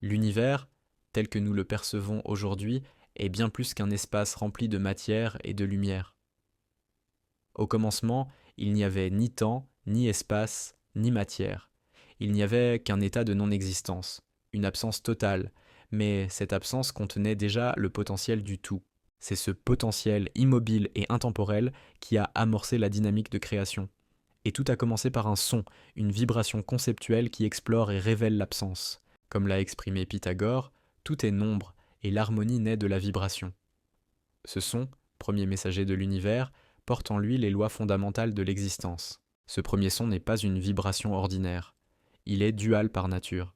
L'univers, tel que nous le percevons aujourd'hui, est bien plus qu'un espace rempli de matière et de lumière. Au commencement, il n'y avait ni temps, ni espace, ni matière. Il n'y avait qu'un état de non-existence, une absence totale, mais cette absence contenait déjà le potentiel du tout. C'est ce potentiel immobile et intemporel qui a amorcé la dynamique de création. Et tout a commencé par un son, une vibration conceptuelle qui explore et révèle l'absence. Comme l'a exprimé Pythagore, tout est nombre, et l'harmonie naît de la vibration. Ce son, premier messager de l'univers, porte en lui les lois fondamentales de l'existence. Ce premier son n'est pas une vibration ordinaire. Il est dual par nature.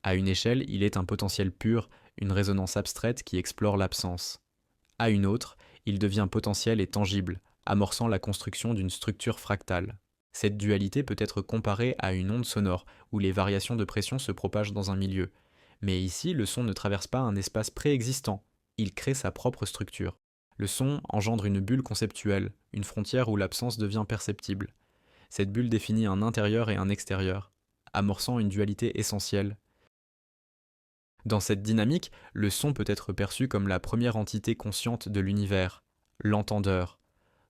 À une échelle, il est un potentiel pur, une résonance abstraite qui explore l'absence. À une autre, il devient potentiel et tangible, amorçant la construction d'une structure fractale. Cette dualité peut être comparée à une onde sonore, où les variations de pression se propagent dans un milieu. Mais ici, le son ne traverse pas un espace préexistant, il crée sa propre structure. Le son engendre une bulle conceptuelle, une frontière où l'absence devient perceptible. Cette bulle définit un intérieur et un extérieur, amorçant une dualité essentielle. Dans cette dynamique, le son peut être perçu comme la première entité consciente de l'univers, l'entendeur.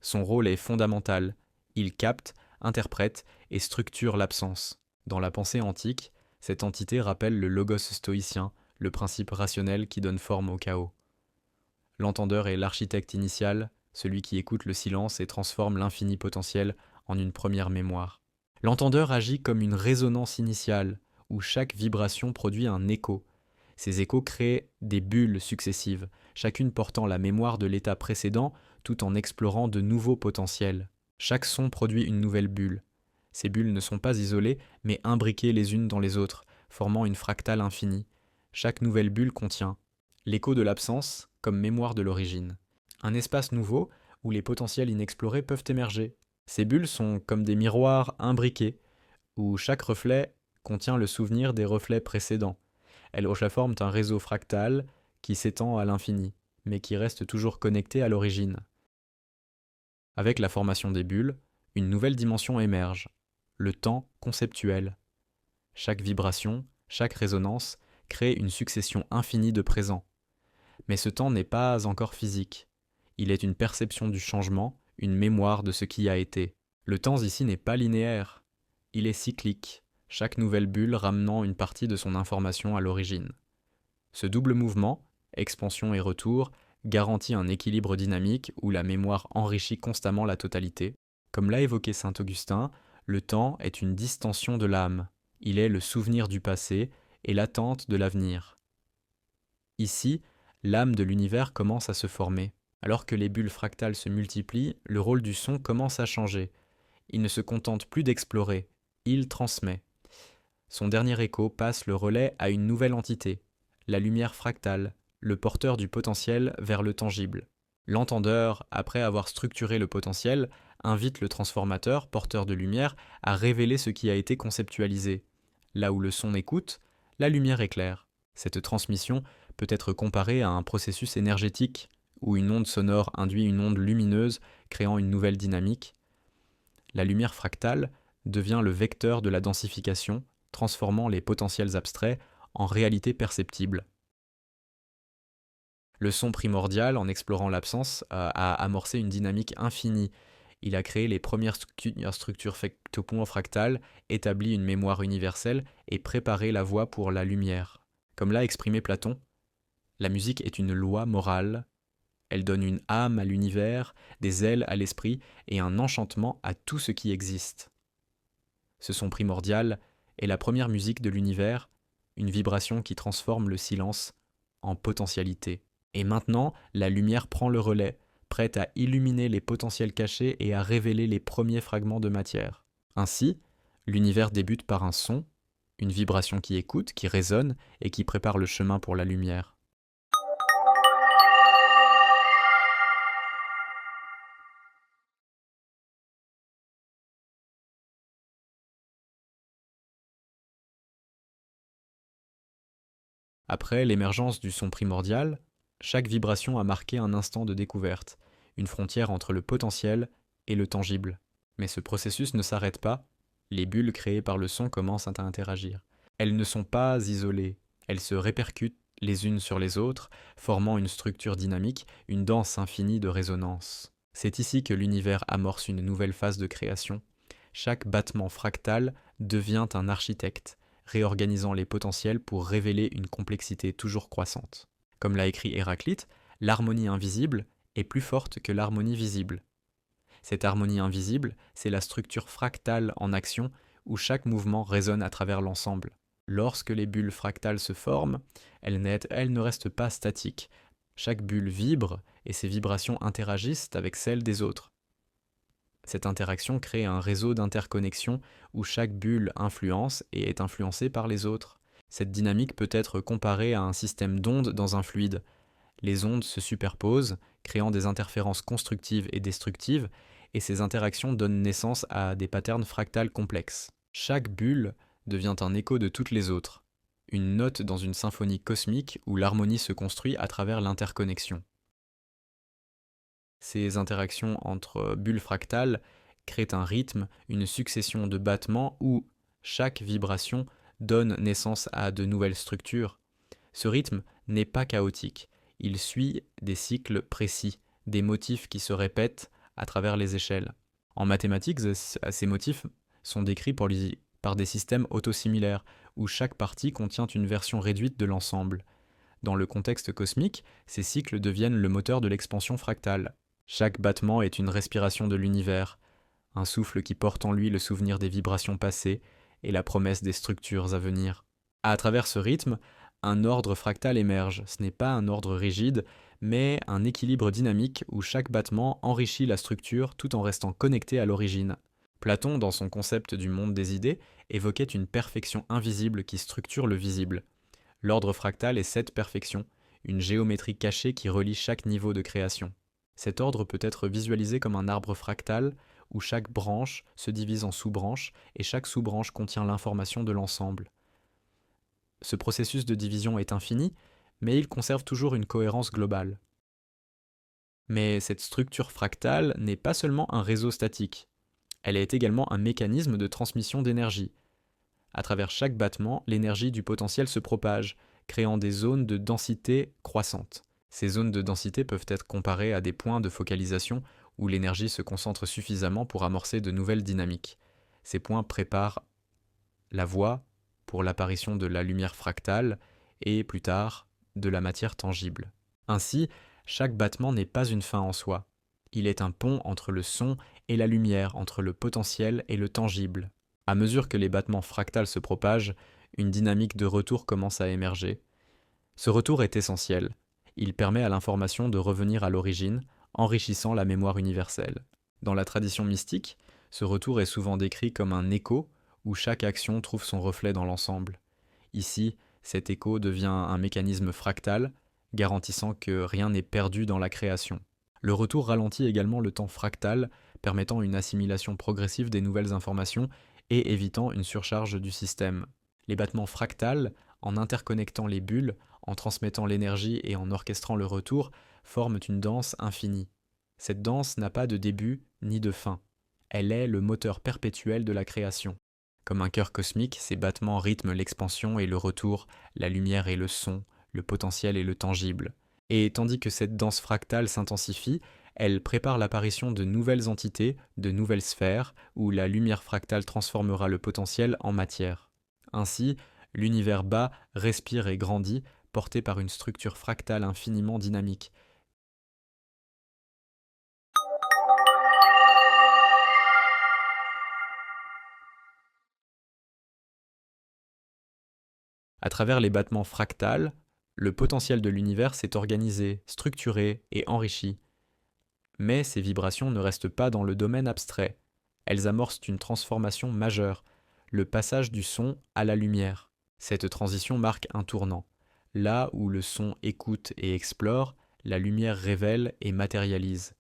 Son rôle est fondamental. Il capte, interprète et structure l'absence. Dans la pensée antique, cette entité rappelle le logos stoïcien, le principe rationnel qui donne forme au chaos. L'entendeur est l'architecte initial, celui qui écoute le silence et transforme l'infini potentiel en une première mémoire. L'entendeur agit comme une résonance initiale, où chaque vibration produit un écho. Ces échos créent des bulles successives, chacune portant la mémoire de l'état précédent tout en explorant de nouveaux potentiels. Chaque son produit une nouvelle bulle. Ces bulles ne sont pas isolées, mais imbriquées les unes dans les autres, formant une fractale infinie. Chaque nouvelle bulle contient l'écho de l'absence comme mémoire de l'origine. Un espace nouveau où les potentiels inexplorés peuvent émerger. Ces bulles sont comme des miroirs imbriqués, où chaque reflet contient le souvenir des reflets précédents. Elles forment un réseau fractal qui s'étend à l'infini, mais qui reste toujours connecté à l'origine. Avec la formation des bulles, une nouvelle dimension émerge, le temps conceptuel. Chaque vibration, chaque résonance crée une succession infinie de présents. Mais ce temps n'est pas encore physique. Il est une perception du changement, une mémoire de ce qui a été. Le temps ici n'est pas linéaire. Il est cyclique, chaque nouvelle bulle ramenant une partie de son information à l'origine. Ce double mouvement, expansion et retour, garantit un équilibre dynamique où la mémoire enrichit constamment la totalité. Comme l'a évoqué saint Augustin, le temps est une distension de l'âme. Il est le souvenir du passé et l'attente de l'avenir. Ici, l'âme de l'univers commence à se former. Alors que les bulles fractales se multiplient, le rôle du son commence à changer. Il ne se contente plus d'explorer, il transmet. Son dernier écho passe le relais à une nouvelle entité, la lumière fractale, le porteur du potentiel vers le tangible. L'entendeur, après avoir structuré le potentiel, invite le transformateur, porteur de lumière, à révéler ce qui a été conceptualisé. Là où le son écoute, la lumière éclaire. Cette transmission peut être comparée à un processus énergétique, où une onde sonore induit une onde lumineuse, créant une nouvelle dynamique. La lumière fractale devient le vecteur de la densification, transformant les potentiels abstraits en réalité perceptible. Le son primordial, en explorant l'absence, a amorcé une dynamique infinie. Il a créé les premières structures fractales, établi une mémoire universelle et préparé la voie pour la lumière. Comme l'a exprimé Platon, la musique est une loi morale. Elle donne une âme à l'univers, des ailes à l'esprit et un enchantement à tout ce qui existe. Ce son primordial est la première musique de l'univers, une vibration qui transforme le silence en potentialité. Et maintenant, la lumière prend le relais, prête à illuminer les potentiels cachés et à révéler les premiers fragments de matière. Ainsi, l'univers débute par un son, une vibration qui écoute, qui résonne et qui prépare le chemin pour la lumière. Après l'émergence du son primordial, chaque vibration a marqué un instant de découverte, une frontière entre le potentiel et le tangible. Mais ce processus ne s'arrête pas, les bulles créées par le son commencent à interagir. Elles ne sont pas isolées, Elles se répercutent les unes sur les autres, formant une structure dynamique, une danse infinie de résonance. C'est ici que l'univers amorce une nouvelle phase de création. Chaque battement fractal devient un architecte, réorganisant les potentiels pour révéler une complexité toujours croissante. Comme l'a écrit Héraclite, l'harmonie invisible est plus forte que l'harmonie visible. Cette harmonie invisible, c'est la structure fractale en action où chaque mouvement résonne à travers l'ensemble. Lorsque les bulles fractales se forment, elles ne restent pas statiques. Chaque bulle vibre et ces vibrations interagissent avec celles des autres. Cette interaction crée un réseau d'interconnexion où chaque bulle influence et est influencée par les autres. Cette dynamique peut être comparée à un système d'ondes dans un fluide. Les ondes se superposent, créant des interférences constructives et destructives, et ces interactions donnent naissance à des patterns fractales complexes. Chaque bulle devient un écho de toutes les autres, une note dans une symphonie cosmique où l'harmonie se construit à travers l'interconnexion. Ces interactions entre bulles fractales créent un rythme, une succession de battements où chaque vibration donne naissance à de nouvelles structures. Ce rythme n'est pas chaotique, il suit des cycles précis, des motifs qui se répètent à travers les échelles. En mathématiques, ces motifs sont décrits par des systèmes autosimilaires, où chaque partie contient une version réduite de l'ensemble. Dans le contexte cosmique, ces cycles deviennent le moteur de l'expansion fractale. Chaque battement est une respiration de l'univers, un souffle qui porte en lui le souvenir des vibrations passées et la promesse des structures à venir. À travers ce rythme, un ordre fractal émerge. Ce n'est pas un ordre rigide, mais un équilibre dynamique où chaque battement enrichit la structure tout en restant connecté à l'origine. Platon, dans son concept du monde des idées, évoquait une perfection invisible qui structure le visible. L'ordre fractal est cette perfection, une géométrie cachée qui relie chaque niveau de création. Cet ordre peut être visualisé comme un arbre fractal où chaque branche se divise en sous-branches et chaque sous-branche contient l'information de l'ensemble. Ce processus de division est infini, mais il conserve toujours une cohérence globale. Mais cette structure fractale n'est pas seulement un réseau statique, elle est également un mécanisme de transmission d'énergie. À travers chaque battement, l'énergie du potentiel se propage, créant des zones de densité croissantes. Ces zones de densité peuvent être comparées à des points de focalisation où l'énergie se concentre suffisamment pour amorcer de nouvelles dynamiques. Ces points préparent la voie pour l'apparition de la lumière fractale et, plus tard, de la matière tangible. Ainsi, chaque battement n'est pas une fin en soi. Il est un pont entre le son et la lumière, entre le potentiel et le tangible. À mesure que les battements fractales se propagent, une dynamique de retour commence à émerger. Ce retour est essentiel. Il permet à l'information de revenir à l'origine, enrichissant la mémoire universelle. Dans la tradition mystique, ce retour est souvent décrit comme un écho où chaque action trouve son reflet dans l'ensemble. Ici, cet écho devient un mécanisme fractal, garantissant que rien n'est perdu dans la création. Le retour ralentit également le temps fractal, permettant une assimilation progressive des nouvelles informations et évitant une surcharge du système. Les battements fractales, en interconnectant les bulles, en transmettant l'énergie et en orchestrant le retour, forment une danse infinie. Cette danse n'a pas de début ni de fin. Elle est le moteur perpétuel de la création. Comme un cœur cosmique, ces battements rythment l'expansion et le retour, la lumière et le son, le potentiel et le tangible. Et tandis que cette danse fractale s'intensifie, elle prépare l'apparition de nouvelles entités, de nouvelles sphères, où la lumière fractale transformera le potentiel en matière. Ainsi, l'univers bas respire et grandit, porté par une structure fractale infiniment dynamique. À travers les battements fractales, le potentiel de l'univers s'est organisé, structuré et enrichi. Mais ces vibrations ne restent pas dans le domaine abstrait. Elles amorcent une transformation majeure, le passage du son à la lumière. Cette transition marque un tournant. Là où le son écoute et explore, la lumière révèle et matérialise.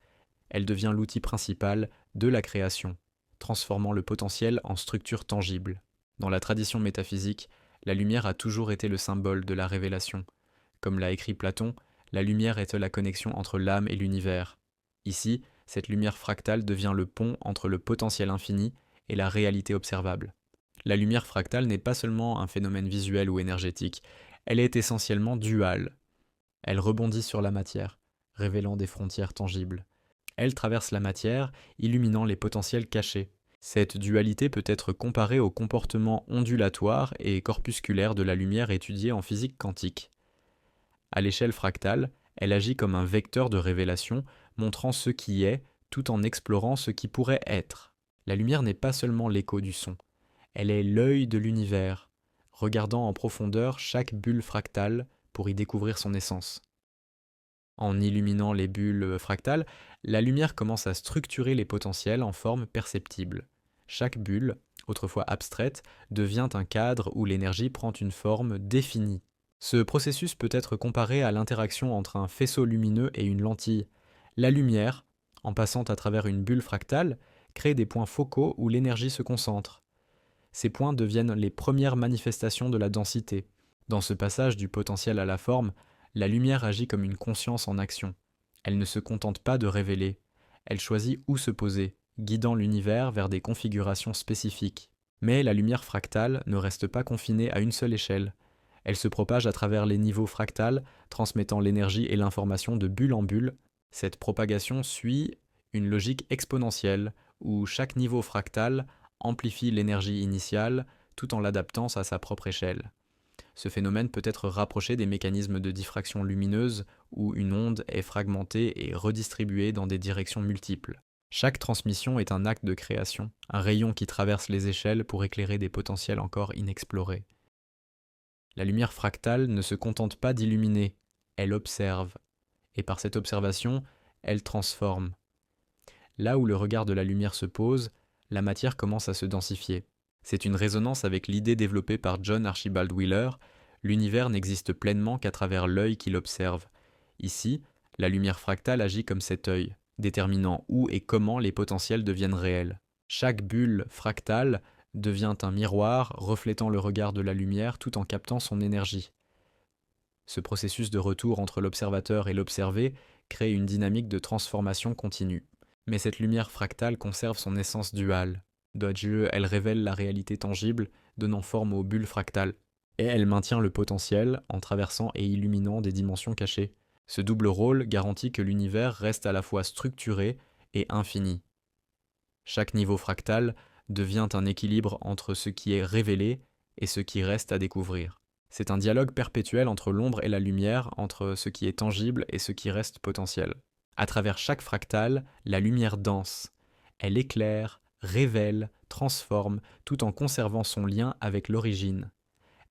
Elle devient l'outil principal de la création, transformant le potentiel en structure tangible. Dans la tradition métaphysique, la lumière a toujours été le symbole de la révélation. Comme l'a écrit Platon, la lumière est la connexion entre l'âme et l'univers. Ici, cette lumière fractale devient le pont entre le potentiel infini et la réalité observable. La lumière fractale n'est pas seulement un phénomène visuel ou énergétique, Elle est essentiellement duale. Elle rebondit sur la matière, révélant des frontières tangibles. Elle traverse la matière, illuminant les potentiels cachés. Cette dualité peut être comparée au comportement ondulatoire et corpusculaire de la lumière étudiée en physique quantique. À l'échelle fractale, elle agit comme un vecteur de révélation, montrant ce qui est, tout en explorant ce qui pourrait être. La lumière n'est pas seulement l'écho du son, elle est l'œil de l'univers, regardant en profondeur chaque bulle fractale pour y découvrir son essence. En illuminant les bulles fractales, la lumière commence à structurer les potentiels en formes perceptibles. Chaque bulle, autrefois abstraite, devient un cadre où l'énergie prend une forme définie. Ce processus peut être comparé à l'interaction entre un faisceau lumineux et une lentille. La lumière, en passant à travers une bulle fractale, crée des points focaux où l'énergie se concentre. Ces points deviennent les premières manifestations de la densité. Dans ce passage du potentiel à la forme, la lumière agit comme une conscience en action. Elle ne se contente pas de révéler, elle choisit où se poser, guidant l'univers vers des configurations spécifiques. Mais la lumière fractale ne reste pas confinée à une seule échelle. Elle se propage à travers les niveaux fractales, transmettant l'énergie et l'information de bulle en bulle. Cette propagation suit une logique exponentielle, où chaque niveau fractal amplifie l'énergie initiale tout en l'adaptant à sa propre échelle. Ce phénomène peut être rapproché des mécanismes de diffraction lumineuse où une onde est fragmentée et redistribuée dans des directions multiples. Chaque transmission est un acte de création, un rayon qui traverse les échelles pour éclairer des potentiels encore inexplorés. La lumière fractale ne se contente pas d'illuminer, elle observe, et par cette observation, elle transforme. Là où le regard de la lumière se pose, la matière commence à se densifier. C'est une résonance avec l'idée développée par John Archibald Wheeler, l'univers n'existe pleinement qu'à travers l'œil qui l'observe. Ici, la lumière fractale agit comme cet œil, déterminant où et comment les potentiels deviennent réels. Chaque bulle fractale devient un miroir reflétant le regard de la lumière tout en captant son énergie. Ce processus de retour entre l'observateur et l'observé crée une dynamique de transformation continue. Mais cette lumière fractale conserve son essence duale. D'Adieu, elle révèle la réalité tangible, donnant forme aux bulles fractales. Et elle maintient le potentiel en traversant et illuminant des dimensions cachées. Ce double rôle garantit que l'univers reste à la fois structuré et infini. Chaque niveau fractal devient un équilibre entre ce qui est révélé et ce qui reste à découvrir. C'est un dialogue perpétuel entre l'ombre et la lumière, entre ce qui est tangible et ce qui reste potentiel. À travers chaque fractal, la lumière danse. Elle éclaire, révèle, transforme, tout en conservant son lien avec l'origine.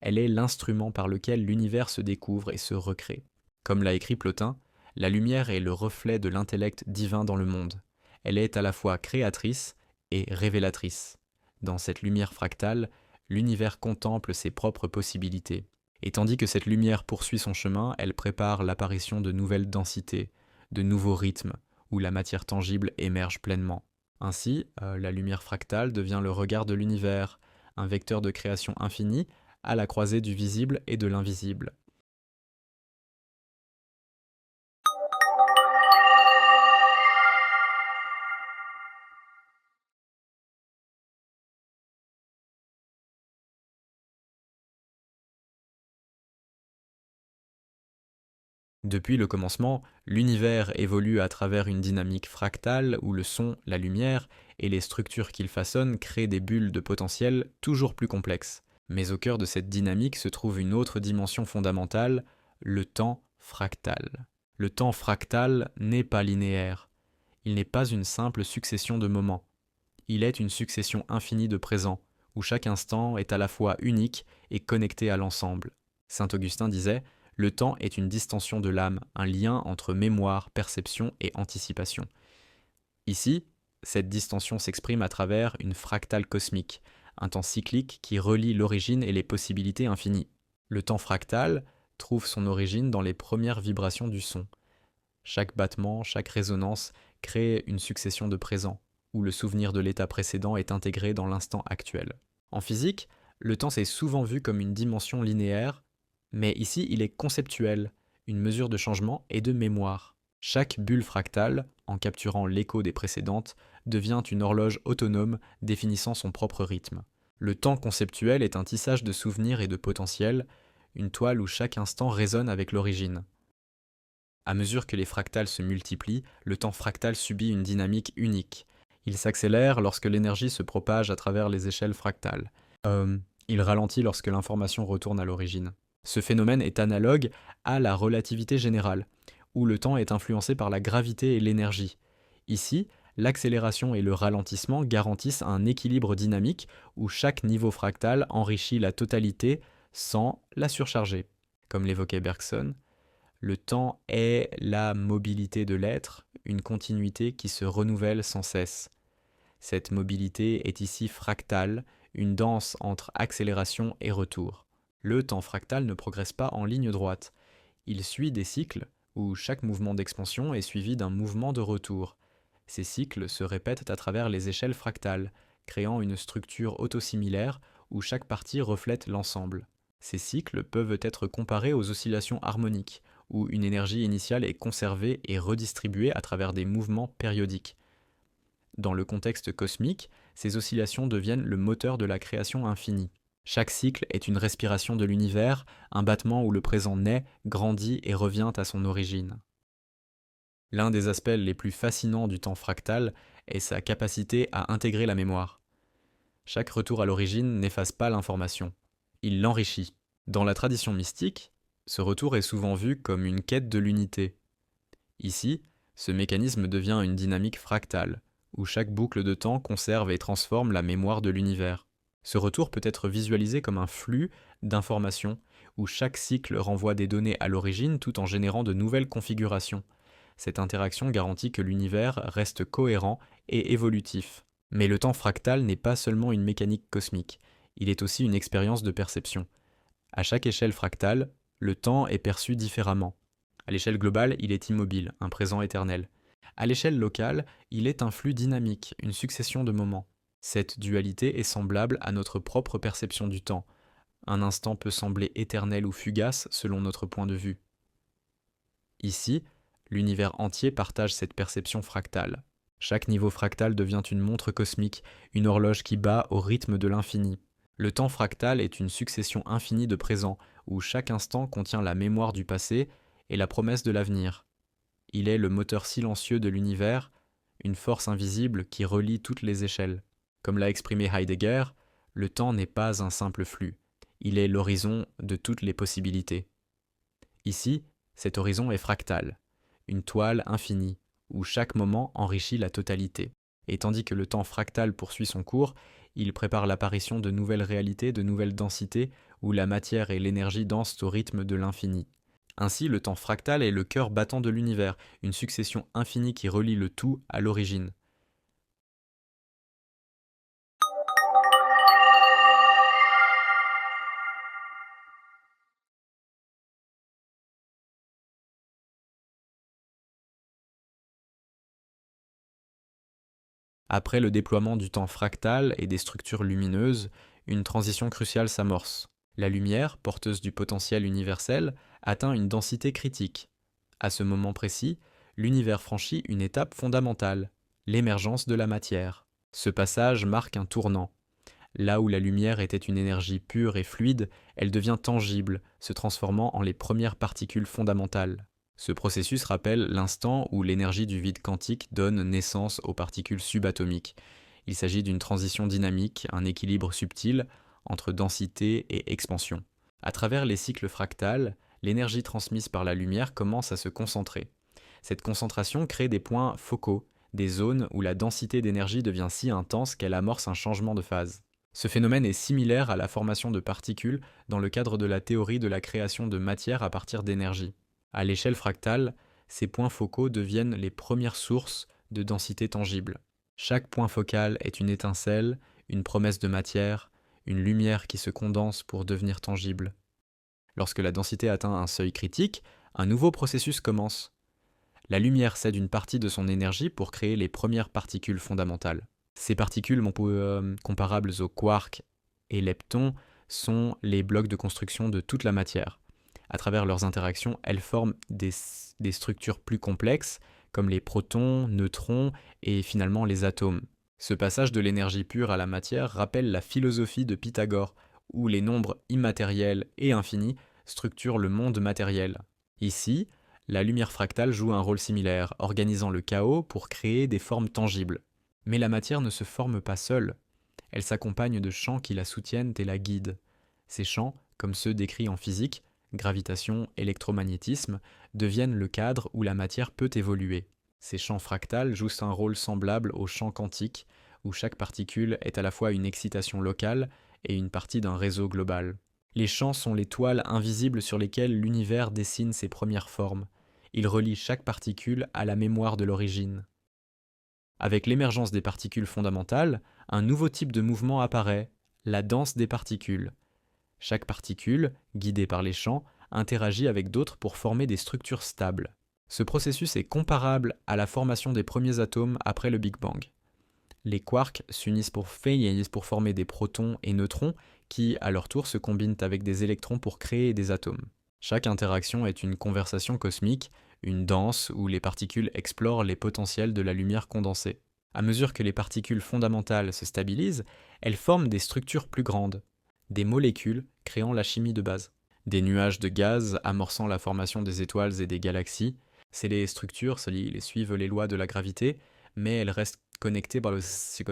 Elle est l'instrument par lequel l'univers se découvre et se recrée. Comme l'a écrit Plotin, la lumière est le reflet de l'intellect divin dans le monde. Elle est à la fois créatrice et révélatrice. Dans cette lumière fractale, l'univers contemple ses propres possibilités. Et tandis que cette lumière poursuit son chemin, elle prépare l'apparition de nouvelles densités, de nouveaux rythmes, où la matière tangible émerge pleinement. Ainsi, la lumière fractale devient le regard de l'univers, un vecteur de création infinie, à la croisée du visible et de l'invisible. Depuis le commencement, l'univers évolue à travers une dynamique fractale où le son, la lumière et les structures qu'il façonne créent des bulles de potentiel toujours plus complexes. Mais au cœur de cette dynamique se trouve une autre dimension fondamentale, le temps fractal. Le temps fractal n'est pas linéaire. Il n'est pas une simple succession de moments. Il est une succession infinie de présents, où chaque instant est à la fois unique et connecté à l'ensemble. Saint Augustin disait « Le temps est une distension de l'âme, un lien entre mémoire, perception et anticipation. » Ici, cette distension s'exprime à travers une fractale cosmique, un temps cyclique qui relie l'origine et les possibilités infinies. Le temps fractal trouve son origine dans les premières vibrations du son. Chaque battement, chaque résonance crée une succession de présents, où le souvenir de l'état précédent est intégré dans l'instant actuel. En physique, le temps s'est souvent vu comme une dimension linéaire, mais ici il est conceptuel, une mesure de changement et de mémoire. Chaque bulle fractale, en capturant l'écho des précédentes, devient une horloge autonome définissant son propre rythme. Le temps conceptuel est un tissage de souvenirs et de potentiels, une toile où chaque instant résonne avec l'origine. À mesure que les fractales se multiplient, le temps fractal subit une dynamique unique. Il s'accélère lorsque l'énergie se propage à travers les échelles fractales. Il ralentit lorsque l'information retourne à l'origine. Ce phénomène est analogue à la relativité générale, où le temps est influencé par la gravité et l'énergie. Ici, l'accélération et le ralentissement garantissent un équilibre dynamique où chaque niveau fractal enrichit la totalité sans la surcharger. Comme l'évoquait Bergson, le temps est la mobilité de l'être, une continuité qui se renouvelle sans cesse. Cette mobilité est ici fractale, une danse entre accélération et retour. Le temps fractal ne progresse pas en ligne droite. Il suit des cycles où chaque mouvement d'expansion est suivi d'un mouvement de retour. Ces cycles se répètent à travers les échelles fractales, créant une structure autosimilaire où chaque partie reflète l'ensemble. Ces cycles peuvent être comparés aux oscillations harmoniques, où une énergie initiale est conservée et redistribuée à travers des mouvements périodiques. Dans le contexte cosmique, ces oscillations deviennent le moteur de la création infinie. Chaque cycle est une respiration de l'univers, un battement où le présent naît, grandit et revient à son origine. L'un des aspects les plus fascinants du temps fractal est sa capacité à intégrer la mémoire. Chaque retour à l'origine n'efface pas l'information, il l'enrichit. Dans la tradition mystique, ce retour est souvent vu comme une quête de l'unité. Ici, ce mécanisme devient une dynamique fractale, où chaque boucle de temps conserve et transforme la mémoire de l'univers. Ce retour peut être visualisé comme un flux d'informations, où chaque cycle renvoie des données à l'origine tout en générant de nouvelles configurations. Cette interaction garantit que l'univers reste cohérent et évolutif. Mais le temps fractal n'est pas seulement une mécanique cosmique, il est aussi une expérience de perception. À chaque échelle fractale, le temps est perçu différemment. À l'échelle globale, il est immobile, un présent éternel. À l'échelle locale, il est un flux dynamique, une succession de moments. Cette dualité est semblable à notre propre perception du temps. Un instant peut sembler éternel ou fugace selon notre point de vue. Ici, l'univers entier partage cette perception fractale. Chaque niveau fractal devient une montre cosmique, une horloge qui bat au rythme de l'infini. Le temps fractal est une succession infinie de présents, où chaque instant contient la mémoire du passé et la promesse de l'avenir. Il est le moteur silencieux de l'univers, une force invisible qui relie toutes les échelles. Comme l'a exprimé Heidegger, le temps n'est pas un simple flux, il est l'horizon de toutes les possibilités. Ici, cet horizon est fractal, une toile infinie, où chaque moment enrichit la totalité. Et tandis que le temps fractal poursuit son cours, il prépare l'apparition de nouvelles réalités, de nouvelles densités, où la matière et l'énergie dansent au rythme de l'infini. Ainsi, le temps fractal est le cœur battant de l'univers, une succession infinie qui relie le tout à l'origine. Après le déploiement du temps fractal et des structures lumineuses, une transition cruciale s'amorce. La lumière, porteuse du potentiel universel, atteint une densité critique. À ce moment précis, l'univers franchit une étape fondamentale, l'émergence de la matière. Ce passage marque un tournant. Là où la lumière était une énergie pure et fluide, elle devient tangible, se transformant en les premières particules fondamentales. Ce processus rappelle l'instant où l'énergie du vide quantique donne naissance aux particules subatomiques. Il s'agit d'une transition dynamique, un équilibre subtil entre densité et expansion. À travers les cycles fractales, l'énergie transmise par la lumière commence à se concentrer. Cette concentration crée des points focaux, des zones où la densité d'énergie devient si intense qu'elle amorce un changement de phase. Ce phénomène est similaire à la formation de particules dans le cadre de la théorie de la création de matière à partir d'énergie. À l'échelle fractale, ces points focaux deviennent les premières sources de densité tangible. Chaque point focal est une étincelle, une promesse de matière, une lumière qui se condense pour devenir tangible. Lorsque la densité atteint un seuil critique, un nouveau processus commence. La lumière cède une partie de son énergie pour créer les premières particules fondamentales. Ces particules, comparables aux quarks et leptons, sont les blocs de construction de toute la matière. À travers leurs interactions, elles forment des structures plus complexes, comme les protons, neutrons et finalement les atomes. Ce passage de l'énergie pure à la matière rappelle la philosophie de Pythagore, où les nombres immatériels et infinis structurent le monde matériel. Ici, la lumière fractale joue un rôle similaire, organisant le chaos pour créer des formes tangibles. Mais la matière ne se forme pas seule. Elle s'accompagne de champs qui la soutiennent et la guident. Ces champs, comme ceux décrits en physique, gravitation, électromagnétisme, deviennent le cadre où la matière peut évoluer. Ces champs fractales jouent un rôle semblable aux champs quantiques, où chaque particule est à la fois une excitation locale et une partie d'un réseau global. Les champs sont les toiles invisibles sur lesquelles l'univers dessine ses premières formes. Ils relient chaque particule à la mémoire de l'origine. Avec l'émergence des particules fondamentales, un nouveau type de mouvement apparaît, la danse des particules. Chaque particule, guidée par les champs, interagit avec d'autres pour former des structures stables. Ce processus est comparable à la formation des premiers atomes après le Big Bang. Les quarks s'unissent pour former des protons et neutrons qui, à leur tour, se combinent avec des électrons pour créer des atomes. Chaque interaction est une conversation cosmique, une danse où les particules explorent les potentiels de la lumière condensée. À mesure que les particules fondamentales se stabilisent, elles forment des structures plus grandes, des molécules créant la chimie de base. Des nuages de gaz amorçant la formation des étoiles et des galaxies. Ces structures suivent les lois de la gravité, mais elles restent connectées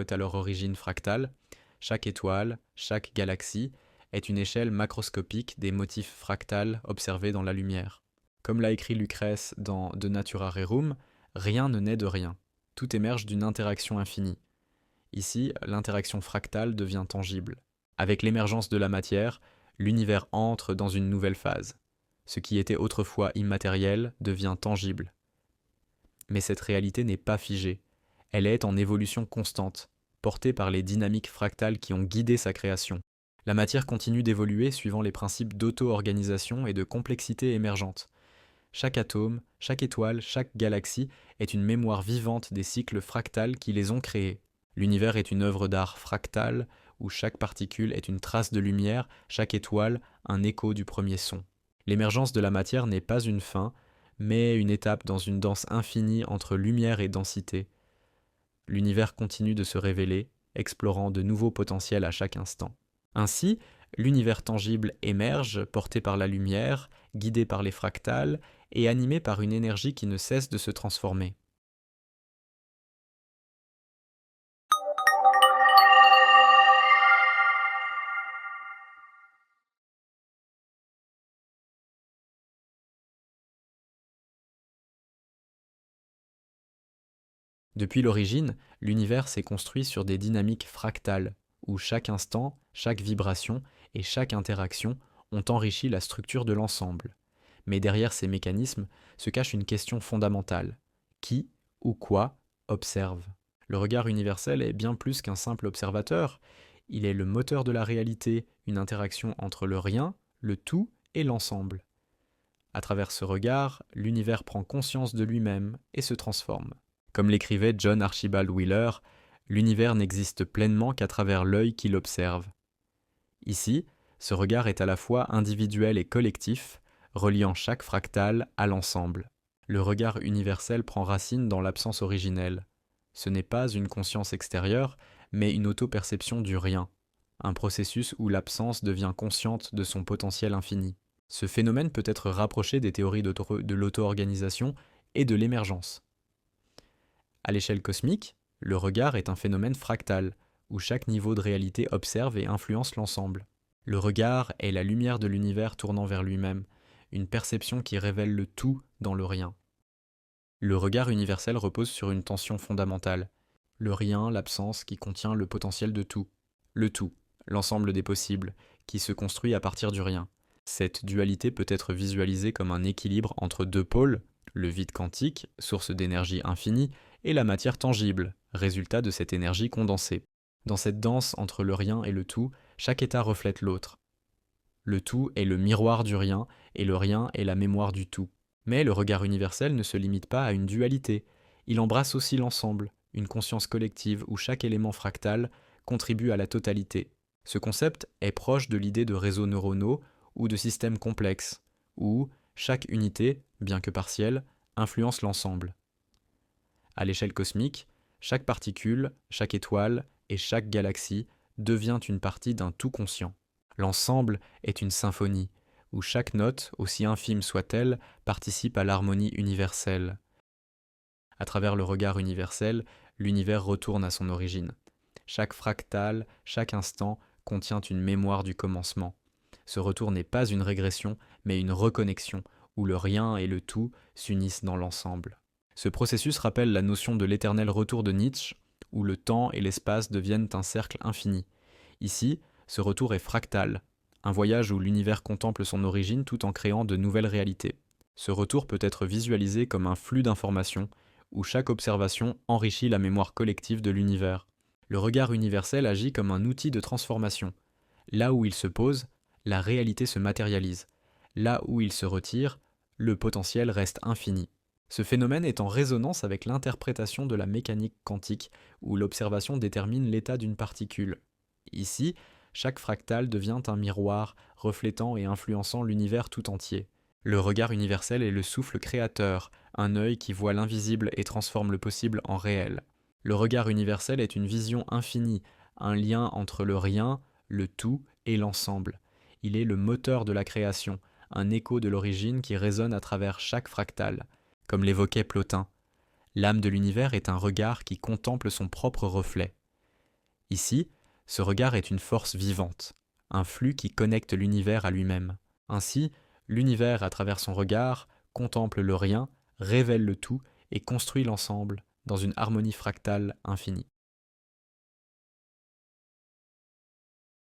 à leur origine fractale. Chaque étoile, chaque galaxie est une échelle macroscopique des motifs fractales observés dans la lumière. Comme l'a écrit Lucrèce dans De Natura Rerum, rien ne naît de rien. Tout émerge d'une interaction infinie. Ici, l'interaction fractale devient tangible. Avec l'émergence de la matière, l'univers entre dans une nouvelle phase. Ce qui était autrefois immatériel devient tangible. Mais cette réalité n'est pas figée. Elle est en évolution constante, portée par les dynamiques fractales qui ont guidé sa création. La matière continue d'évoluer suivant les principes d'auto-organisation et de complexité émergente. Chaque atome, chaque étoile, chaque galaxie est une mémoire vivante des cycles fractales qui les ont créés. L'univers est une œuvre d'art fractale où chaque particule est une trace de lumière, chaque étoile un écho du premier son. L'émergence de la matière n'est pas une fin, mais une étape dans une danse infinie entre lumière et densité. L'univers continue de se révéler, explorant de nouveaux potentiels à chaque instant. Ainsi, l'univers tangible émerge, porté par la lumière, guidé par les fractales et animé par une énergie qui ne cesse de se transformer. Depuis l'origine, l'univers s'est construit sur des dynamiques fractales, où chaque instant, chaque vibration et chaque interaction ont enrichi la structure de l'ensemble. Mais derrière ces mécanismes se cache une question fondamentale. Qui ou quoi observe ? Le regard universel est bien plus qu'un simple observateur. Il est le moteur de la réalité, une interaction entre le rien, le tout et l'ensemble. À travers ce regard, l'univers prend conscience de lui-même et se transforme. Comme l'écrivait John Archibald Wheeler, l'univers n'existe pleinement qu'à travers l'œil qui l'observe. Ici, ce regard est à la fois individuel et collectif, reliant chaque fractal à l'ensemble. Le regard universel prend racine dans l'absence originelle. Ce n'est pas une conscience extérieure, mais une auto-perception du rien, un processus où l'absence devient consciente de son potentiel infini. Ce phénomène peut être rapproché des théories de l'auto-organisation et de l'émergence. À l'échelle cosmique, le regard est un phénomène fractal, où chaque niveau de réalité observe et influence l'ensemble. Le regard est la lumière de l'univers tournant vers lui-même, une perception qui révèle le tout dans le rien. Le regard universel repose sur une tension fondamentale, le rien, l'absence qui contient le potentiel de tout, le tout, l'ensemble des possibles, qui se construit à partir du rien. Cette dualité peut être visualisée comme un équilibre entre deux pôles, le vide quantique, source d'énergie infinie, et la matière tangible, résultat de cette énergie condensée. Dans cette danse entre le rien et le tout, chaque état reflète l'autre. Le tout est le miroir du rien, et le rien est la mémoire du tout. Mais le regard universel ne se limite pas à une dualité. Il embrasse aussi l'ensemble, une conscience collective où chaque élément fractal contribue à la totalité. Ce concept est proche de l'idée de réseaux neuronaux ou de systèmes complexes, où chaque unité, bien que partielle, influence l'ensemble. À l'échelle cosmique, chaque particule, chaque étoile et chaque galaxie devient une partie d'un tout conscient. L'ensemble est une symphonie, où chaque note, aussi infime soit-elle, participe à l'harmonie universelle. À travers le regard universel, l'univers retourne à son origine. Chaque fractal, chaque instant contient une mémoire du commencement. Ce retour n'est pas une régression, mais une reconnexion, où le rien et le tout s'unissent dans l'ensemble. Ce processus rappelle la notion de l'éternel retour de Nietzsche, où le temps et l'espace deviennent un cercle infini. Ici, ce retour est fractal, un voyage où l'univers contemple son origine tout en créant de nouvelles réalités. Ce retour peut être visualisé comme un flux d'informations, où chaque observation enrichit la mémoire collective de l'univers. Le regard universel agit comme un outil de transformation. Là où il se pose, la réalité se matérialise. Là où il se retire, le potentiel reste infini. Ce phénomène est en résonance avec l'interprétation de la mécanique quantique, où l'observation détermine l'état d'une particule. Ici, chaque fractal devient un miroir, reflétant et influençant l'univers tout entier. Le regard universel est le souffle créateur, un œil qui voit l'invisible et transforme le possible en réel. Le regard universel est une vision infinie, un lien entre le rien, le tout et l'ensemble. Il est le moteur de la création, un écho de l'origine qui résonne à travers chaque fractal. Comme l'évoquait Plotin, l'âme de l'univers est un regard qui contemple son propre reflet. Ici, ce regard est une force vivante, un flux qui connecte l'univers à lui-même. Ainsi, l'univers, à travers son regard, contemple le rien, révèle le tout et construit l'ensemble dans une harmonie fractale infinie.